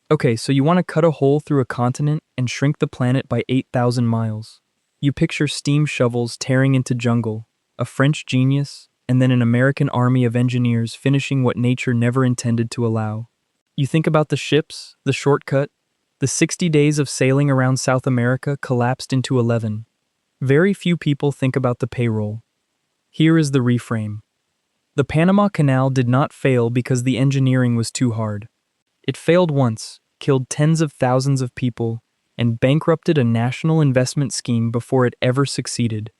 Okay, so you want to cut a hole through a continent and shrink the planet by 8,000 miles. You picture steam shovels tearing into jungle, a French genius, and then an American army of engineers finishing what nature never intended to allow. You think about the ships, the shortcut, the 60 days of sailing around South America collapsed into 11. Very few people think about the payroll. Here is the reframe. The Panama Canal did not fail because the engineering was too hard. It failed once, killed tens of thousands of people, and bankrupted a national investment scheme before it ever succeeded.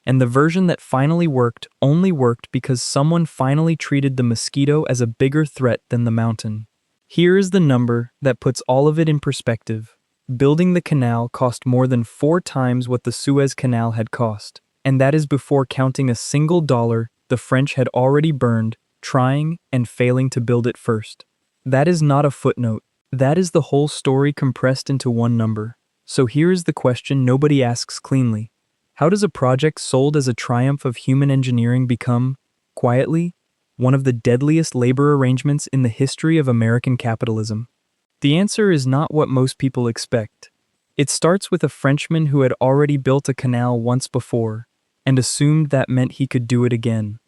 And the version that finally worked only worked because someone finally treated the mosquito as a bigger threat than the mountain. Here is the number that puts all of it in perspective. Building the canal cost more than 4 times what the Suez Canal had cost, and that is before counting a single dollar the French had already burned, trying and failing to build it first. That is not a footnote. That is the whole story compressed into one number. So here is the question nobody asks cleanly. How does a project sold as a triumph of human engineering become, quietly, one of the deadliest labor arrangements in the history of American capitalism? The answer is not what most people expect. It starts with a Frenchman who had already built a canal once before, and assumed that meant he could do it again.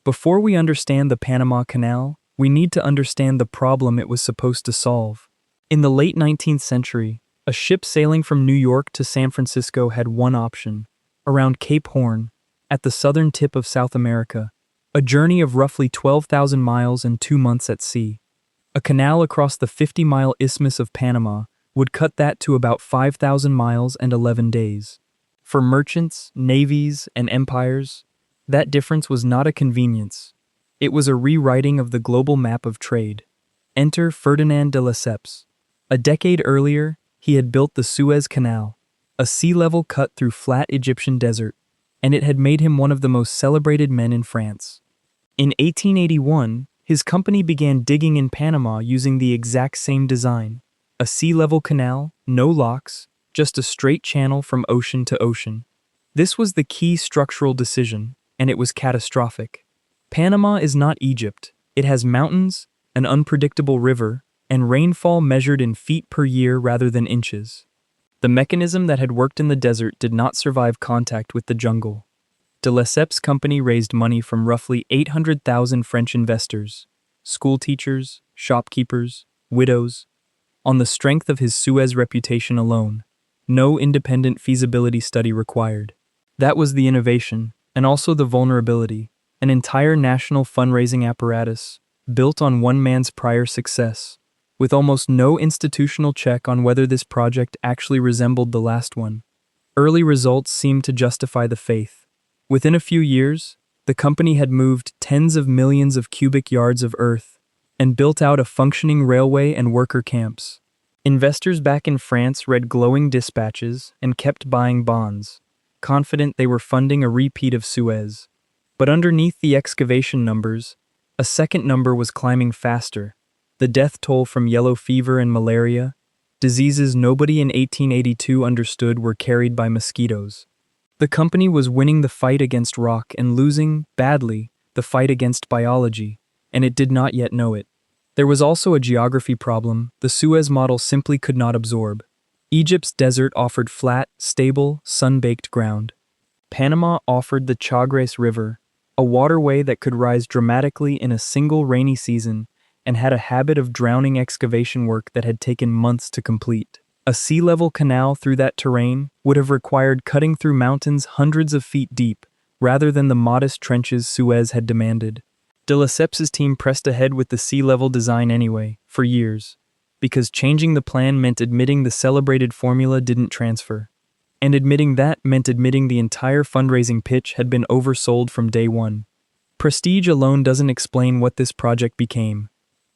Before we understand the Panama Canal, we need to understand the problem it was supposed to solve. In the late 19th century, a ship sailing from New York to San Francisco had one option: around Cape Horn, at the southern tip of South America, a journey of roughly 12,000 miles and 2 months at sea. A canal across the 50-mile Isthmus of Panama would cut that to about 5,000 miles and 11 days. For merchants, navies, and empires, that difference was not a convenience. It was a rewriting of the global map of trade. Enter Ferdinand de Lesseps. A decade earlier, he had built the Suez Canal, a sea-level cut through flat Egyptian desert, and it had made him one of the most celebrated men in France. In 1881, his company began digging in Panama using the exact same design. A sea-level canal, no locks, just a straight channel from ocean to ocean. This was the key structural decision, and it was catastrophic. Panama is not Egypt. It has mountains, an unpredictable river, and rainfall measured in feet per year rather than inches. The mechanism that had worked in the desert did not survive contact with the jungle. De Lesseps' company raised money from roughly 800,000 French investors, school teachers, shopkeepers, widows, on the strength of his Suez reputation alone. No independent feasibility study required. That was the innovation, and also the vulnerability, an entire national fundraising apparatus, built on one man's prior success, with almost no institutional check on whether this project actually resembled the last one. Early results seemed to justify the faith. Within a few years, the company had moved tens of millions of cubic yards of earth and built out a functioning railway and worker camps. Investors back in France read glowing dispatches and kept buying bonds, confident they were funding a repeat of Suez. But underneath the excavation numbers, a second number was climbing faster: the death toll from yellow fever and malaria, diseases nobody in 1882 understood were carried by mosquitoes. The company was winning the fight against rock and losing, badly, the fight against biology, and it did not yet know it. There was also a geography problem the Suez model simply could not absorb. Egypt's desert offered flat, stable, sun-baked ground. Panama offered the Chagres River, a waterway that could rise dramatically in a single rainy season and had a habit of drowning excavation work that had taken months to complete. A sea-level canal through that terrain would have required cutting through mountains hundreds of feet deep, rather than the modest trenches Suez had demanded. De Lesseps' team pressed ahead with the sea-level design anyway, for years, because changing the plan meant admitting the celebrated formula didn't transfer. And admitting that meant admitting the entire fundraising pitch had been oversold from day one. Prestige alone doesn't explain what this project became.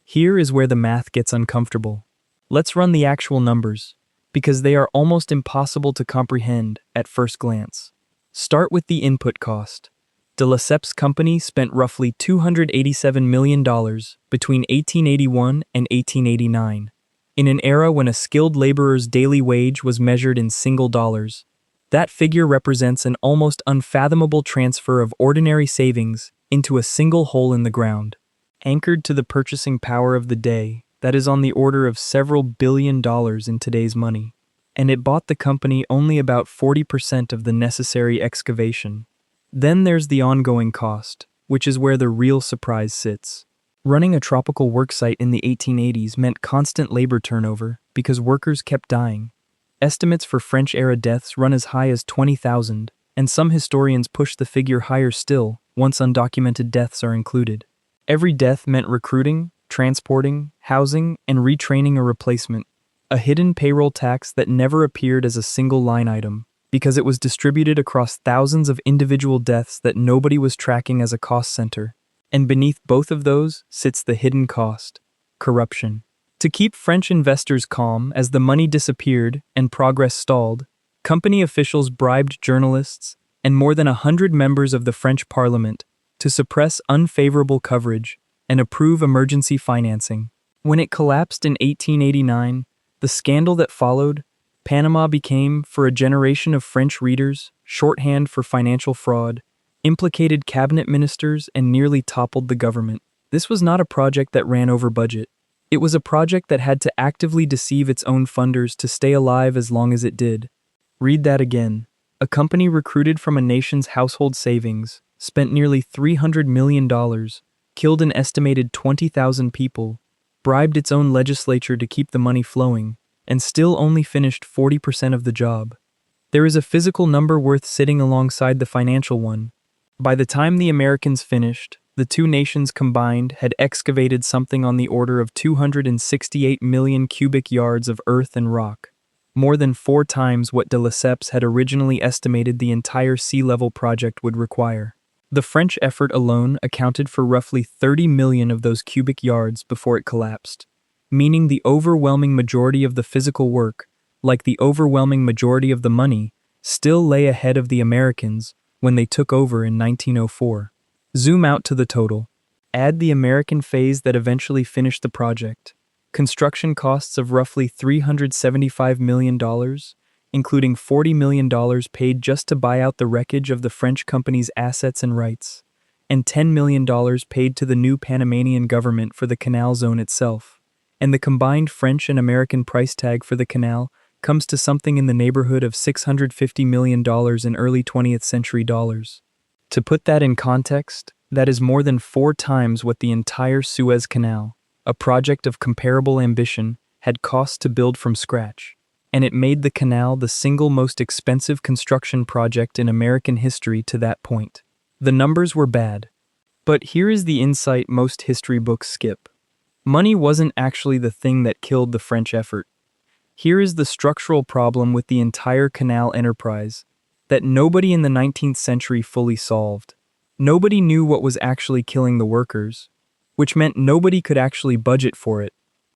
Here is where the math gets uncomfortable. Let's run the actual numbers, because they are almost impossible to comprehend at first glance. Start with the input cost. De Lesseps' company spent roughly $287 million between 1881 and 1889, in an era when a skilled laborer's daily wage was measured in single dollars. That figure represents an almost unfathomable transfer of ordinary savings into a single hole in the ground. Anchored to the purchasing power of the day, that is on the order of several $billions in today's money. And it bought the company only about 40% of the necessary excavation. Then there's the ongoing cost, which is where the real surprise sits. Running a tropical worksite in the 1880s meant constant labor turnover because workers kept dying. Estimates for French-era deaths run as high as 20,000, and some historians push the figure higher still once undocumented deaths are included. Every death meant recruiting, transporting, housing, and retraining a replacement, a hidden payroll tax that never appeared as a single line item, because it was distributed across thousands of individual deaths that nobody was tracking as a cost center. And beneath both of those sits the hidden cost: corruption. To keep French investors calm as the money disappeared and progress stalled, company officials bribed journalists and more than 100 members of the French Parliament to suppress unfavorable coverage and approve emergency financing. When it collapsed in 1889, the scandal that followed, Panama became, for a generation of French readers, shorthand for financial fraud, implicated cabinet ministers, and nearly toppled the government. This was not a project that ran over budget. It was a project that had to actively deceive its own funders to stay alive as long as it did. Read that again. A company recruited from a nation's household savings, spent nearly $300 million, killed an estimated 20,000 people, bribed its own legislature to keep the money flowing, and still only finished 40% of the job. There is a physical number worth sitting alongside the financial one. By the time the Americans finished, the two nations combined had excavated something on the order of 268 million cubic yards of earth and rock, more than 4 times what de Lesseps had originally estimated the entire sea-level project would require. The French effort alone accounted for roughly 30 million of those cubic yards before it collapsed, meaning the overwhelming majority of the physical work, like the overwhelming majority of the money, still lay ahead of the Americans when they took over in 1904. Zoom out to the total. Add the American phase that eventually finished the project. Construction costs of roughly $375 million, including $40 million paid just to buy out the wreckage of the French company's assets and rights, and $10 million paid to the new Panamanian government for the canal zone itself. And the combined French and American price tag for the canal comes to something in the neighborhood of $650 million in early 20th century dollars. To put that in context, that is more than 4 times what the entire Suez Canal, a project of comparable ambition, had cost to build from scratch. And it made the canal the single most expensive construction project in American history to that point. The numbers were bad. But here is the insight most history books skip. Money wasn't actually the thing that killed the French effort. Here is the structural problem with the entire canal enterprise that nobody in the 19th century fully solved. Nobody knew what was actually killing the workers, which meant nobody could actually budget for it.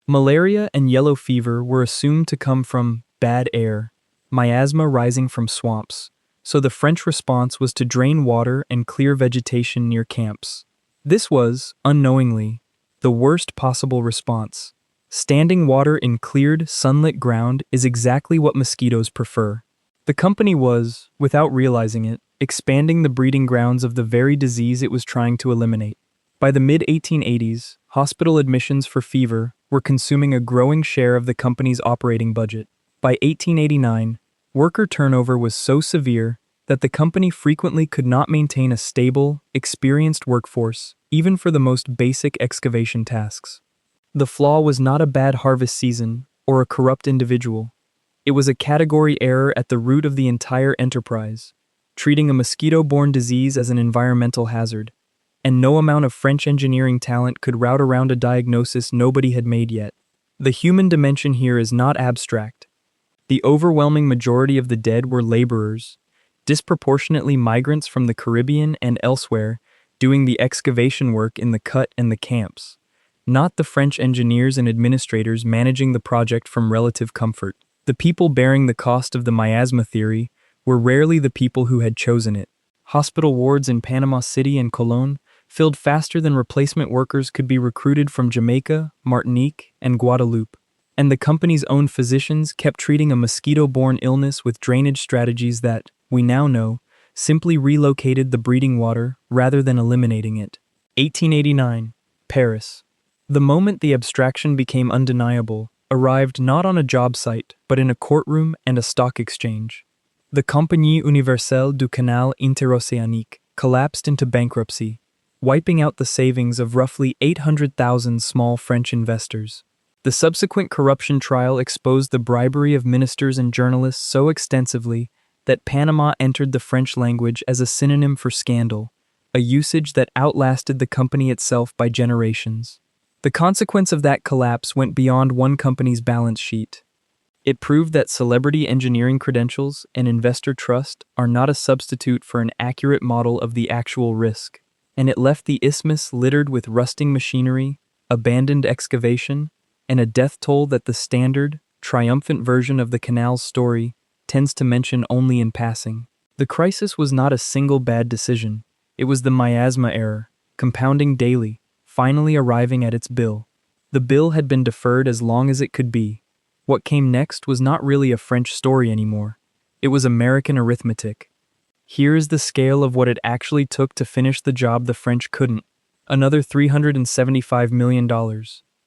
Malaria and yellow fever were assumed to come from bad air, miasma rising from swamps, so the French response was to drain water and clear vegetation near camps. This was, unknowingly, the worst possible response. Standing water in cleared, sunlit ground is exactly what mosquitoes prefer. The company was, without realizing it, expanding the breeding grounds of the very disease it was trying to eliminate. By the mid-1880s, hospital admissions for fever were consuming a growing share of the company's operating budget. By 1889, worker turnover was so severe that the company frequently could not maintain a stable, experienced workforce, even for the most basic excavation tasks. The flaw was not a bad harvest season or a corrupt individual. It was a category error at the root of the entire enterprise, treating a mosquito-borne disease as an environmental hazard, and no amount of French engineering talent could route around a diagnosis nobody had made yet. The human dimension here is not abstract. The overwhelming majority of the dead were laborers, disproportionately migrants from the Caribbean and elsewhere, doing the excavation work in the cut and the camps, not the French engineers and administrators managing the project from relative comfort. The people bearing the cost of the miasma theory were rarely the people who had chosen it. Hospital wards in Panama City and Colón filled faster than replacement workers could be recruited from Jamaica, Martinique, and Guadeloupe. And the company's own physicians kept treating a mosquito-borne illness with drainage strategies that, we now know, simply relocated the breeding water rather than eliminating it. 1889, Paris. The moment the abstraction became undeniable, arrived not on a job site, but in a courtroom and a stock exchange. The Compagnie Universelle du Canal Interocéanique collapsed into bankruptcy, wiping out the savings of roughly 800,000 small French investors. The subsequent corruption trial exposed the bribery of ministers and journalists so extensively that Panama entered the French language as a synonym for scandal, a usage that outlasted the company itself by generations. The consequence of that collapse went beyond one company's balance sheet. It proved that celebrity engineering credentials and investor trust are not a substitute for an accurate model of the actual risk, and it left the isthmus littered with rusting machinery, abandoned excavation, and a death toll that the standard, triumphant version of the canal's story tends to mention only in passing. The crisis was not a single bad decision. It was the miasma error, compounding daily, finally arriving at its bill. The bill had been deferred as long as it could be. What came next was not really a French story anymore. It was American arithmetic. Here is the scale of what it actually took to finish the job the French couldn't. Another $375 million.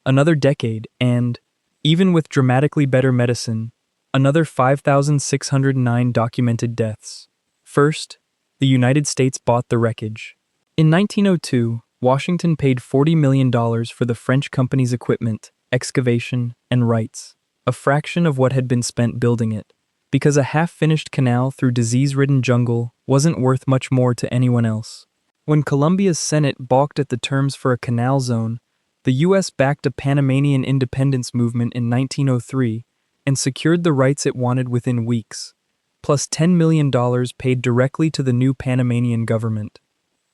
Another decade, and, even with dramatically better medicine, another 5,609 documented deaths. First, the United States bought the wreckage. In 1902, Washington paid $40 million for the French company's equipment, excavation, and rights, a fraction of what had been spent building it, because a half-finished canal through disease-ridden jungle wasn't worth much more to anyone else. When Colombia's Senate balked at the terms for a canal zone, the U.S. backed a Panamanian independence movement in 1903 and secured the rights it wanted within weeks, plus $10 million paid directly to the new Panamanian government.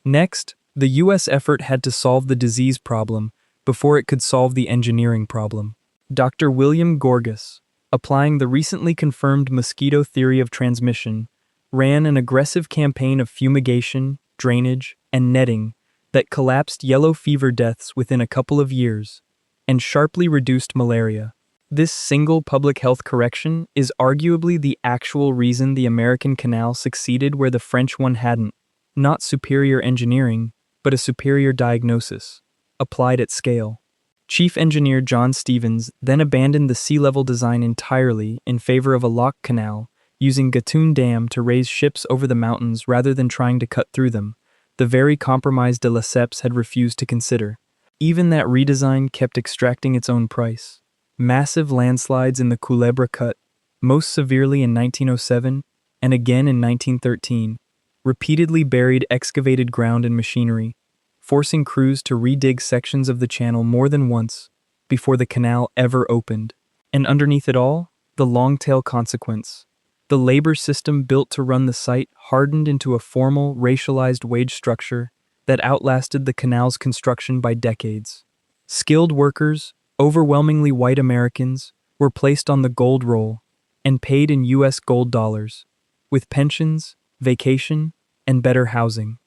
Next, the U.S. effort had to solve the disease problem before it could solve the engineering problem. Dr. William Gorgas, applying the recently confirmed mosquito theory of transmission, ran an aggressive campaign of fumigation, drainage, and netting that collapsed yellow fever deaths within a couple of years and sharply reduced malaria. This single public health correction is arguably the actual reason the American canal succeeded where the French one hadn't. Not superior engineering, but a superior diagnosis, applied at scale. Chief Engineer John Stevens then abandoned the sea-level design entirely in favor of a lock canal, using Gatun Dam to raise ships over the mountains rather than trying to cut through them, the very compromise de Lesseps had refused to consider. Even that redesign kept extracting its own price. Massive landslides in the Culebra Cut, most severely in 1907 and again in 1913, repeatedly buried excavated ground and machinery, forcing crews to redig sections of the channel more than once before the canal ever opened. And underneath it all, the long-tail consequence. The labor system built to run the site hardened into a formal, racialized wage structure that outlasted the canal's construction by decades. Skilled workers, overwhelmingly white Americans, were placed on the gold roll and paid in U.S. gold dollars, with pensions, vacation, and better housing.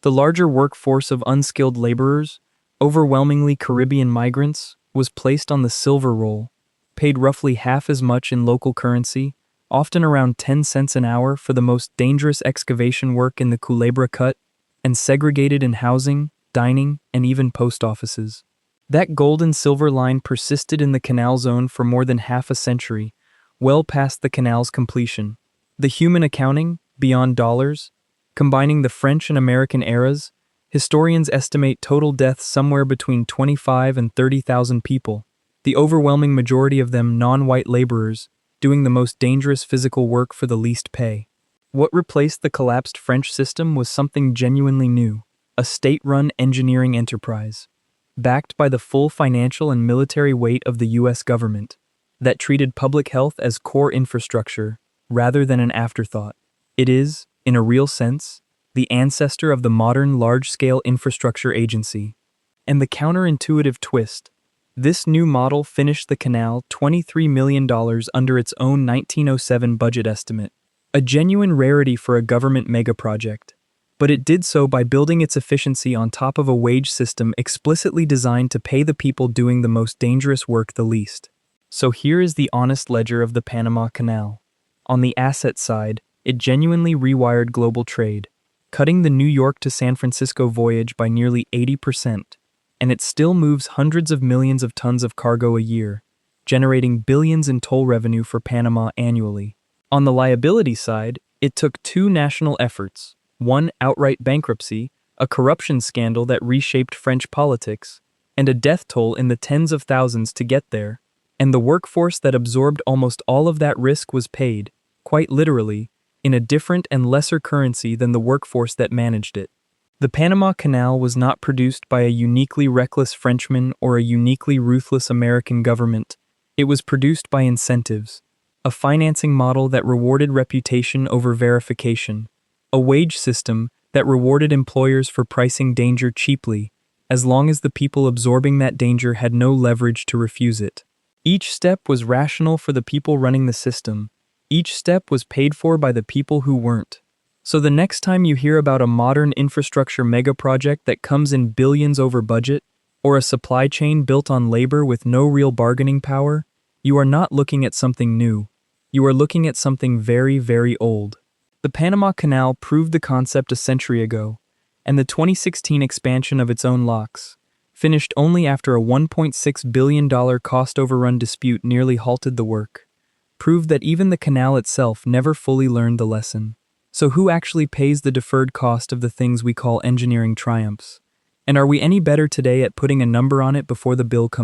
The larger workforce of unskilled laborers, overwhelmingly Caribbean migrants, was placed on the silver roll, paid roughly half as much in local currency, often around 10 cents an hour for the most dangerous excavation work in the Culebra Cut, and segregated in housing, dining, and even post offices. That gold and silver line persisted in the canal zone for more than half a century, well past the canal's completion. The human accounting, beyond dollars, combining the French and American eras, historians estimate total deaths somewhere between 25 and 30,000 people, the overwhelming majority of them non-white laborers, doing the most dangerous physical work for the least pay. What replaced the collapsed French system was something genuinely new, a state-run engineering enterprise, backed by the full financial and military weight of the U.S. government, that treated public health as core infrastructure rather than an afterthought. It is, in a real sense, the ancestor of the modern large-scale infrastructure agency. And the counterintuitive twist: this new model finished the canal $23 million under its own 1907 budget estimate, a genuine rarity for a government megaproject. But it did so by building its efficiency on top of a wage system explicitly designed to pay the people doing the most dangerous work the least. So here is the honest ledger of the Panama Canal. On the asset side, it genuinely rewired global trade, cutting the New York to San Francisco voyage by nearly 80%, and it still moves hundreds of millions of tons of cargo a year, generating billions in toll revenue for Panama annually. On the liability side, it took two national efforts: one, outright bankruptcy, a corruption scandal that reshaped French politics, and a death toll in the tens of thousands to get there. And the workforce that absorbed almost all of that risk was paid, quite literally, in a different and lesser currency than the workforce that managed it. The Panama Canal was not produced by a uniquely reckless Frenchman or a uniquely ruthless American government. It was produced by incentives, a financing model that rewarded reputation over verification, a wage system that rewarded employers for pricing danger cheaply, as long as the people absorbing that danger had no leverage to refuse it. Each step was rational for the people running the system. Each step was paid for by the people who weren't. So the next time you hear about a modern infrastructure megaproject that comes in billions over budget, or a supply chain built on labor with no real bargaining power, you are not looking at something new. You are looking at something very, very old. The Panama Canal proved the concept a century ago, and the 2016 expansion of its own locks, finished only after a $1.6 billion cost overrun dispute nearly halted the work, proved that even the canal itself never fully learned the lesson. So who actually pays the deferred cost of the things we call engineering triumphs? And are we any better today at putting a number on it before the bill comes?